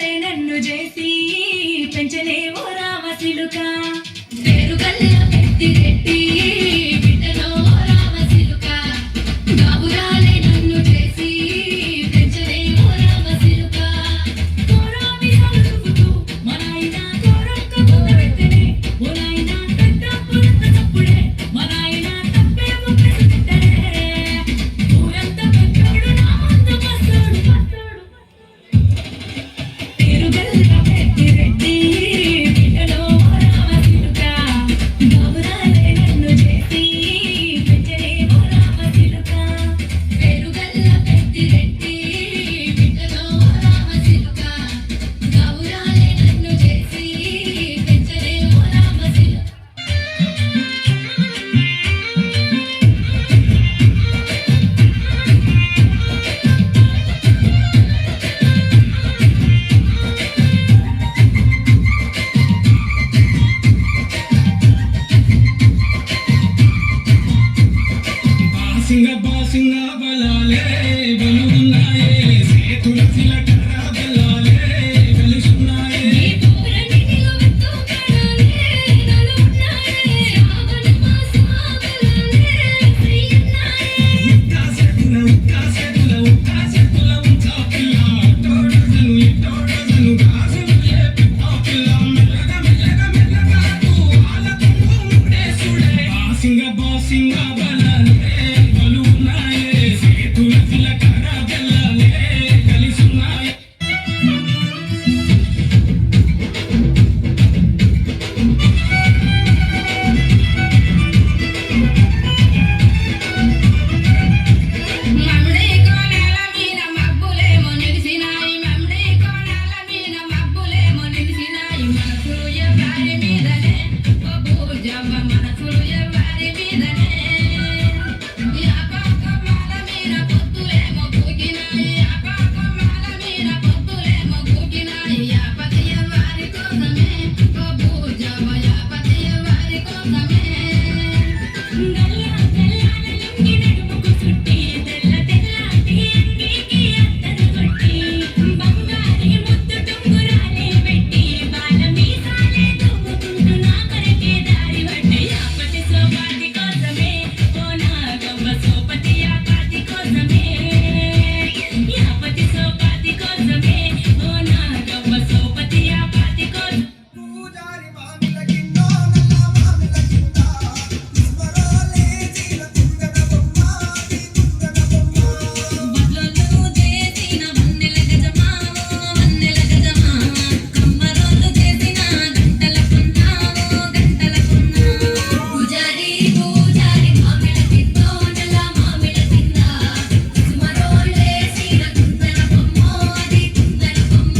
గౌరాలే నన్ను చేసి పెంచలేవో రామసిలుక వేరుగల్ల పెద్దిరెడ్డి బిడ్డలో రామసిలుక గౌరాలే నన్ను చేసి పెంచలేవో రామసిలుక కోరామి సలుపుతూ మనాయిన కోరొక్క కూడబెట్టనే ఓనాయిన పెద్ద పురంత తప్పుడే మనాయిన తప్పే ముక్కలు తిట్టనే ఊరంత పెద్దోడు నా ముందు బస్సోడు వేరుగల్ల పెద్దిరెడ్డి బిడ్డలో రామసిలుక గౌరాలే నన్ను చేసి పెంచలేవో రామసిలుక వేరుగల్ల పెద్దిరెడ్డి బిడ్డలో రామసిలుక గౌరాలే నన్ను చేసి పెంచలేవో రామసిలుక బాసింగ బలాలే వెలుగున్నాయే సేతుల చిలకర బలాలే వెలుగున్నాయే నీ పూరని నిలువెత్తు కడాలే నలున్నాయే ఆవన మాసాగలాలే ప్రియున్నాయే ఉక్కాసెతుల ఉంచా పిల్ల తోడజను గాజులు లేపి ఆ పిల్ల మెల్లగా తూ ఆలకుంగు ముడేసుడే బాసింగ బలాలే వెలుగున్నాయే సేతుల చిలకర బలాలే వెలుగున్నాయే మమ్డే కోనాల మీన మబ్బులేమో నిలిసినాయి మమ్డే కోనాల మీన మబ్బులేమో నిలిసినాయి మనసులు ఎవరి మీదనే ఓ భూజవ్వ మనసులు ఎవరి మీదనే యాపకమాల మీన పొత్తులేమో కూకినాయి యాపకమాల మీన పొత్తులేమో కూకినాయి యాపతి ఎవరి కోసమే ఓ భూజవ్వ యాపతి ఎవరి కోసమే తెల్లని లుంగి నడుముకు చుట్టి తెల్ల తెల్లాటి అంగీకి అత్తరు కొట్టి బంగారి ముద్దు టుంగురాలే పెట్టి బాల మీసాలే దువ్వుకుంటూ నా కొరకే దారి పట్టి యాపతి సోపాతి కోసమే ఓ నాగవ్వ సోపతి యాపాతి కోసమే యాపతి సోపాతి కోసమే ఓ నాగవ్వ సోపతి యాపాతి కోసం పూజారి మామిల కిందో నల్ల మామిల కింద ఇస్మరోలే జీల కుందన బొమ్మ నీ కుందన బొమ్మ వడ్లోళ్ళు చేసిన వన్నెల గజమా కమ్మరోళ్ళు చేసిన గంటల పున్నామో పూజారి మామిల కిందో నల్ల మామిల కింద ఇస్మరోలే చేసిన కుందన బొమ్మ అది కుందన బొమ్మ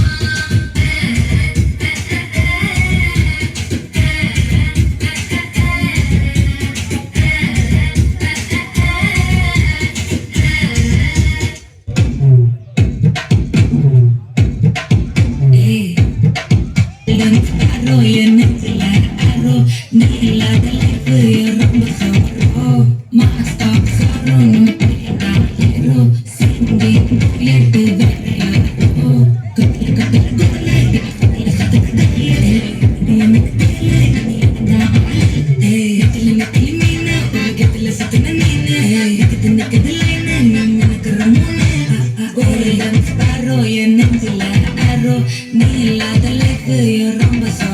Golden sparrow, you're not the arrow. Nila the life, you're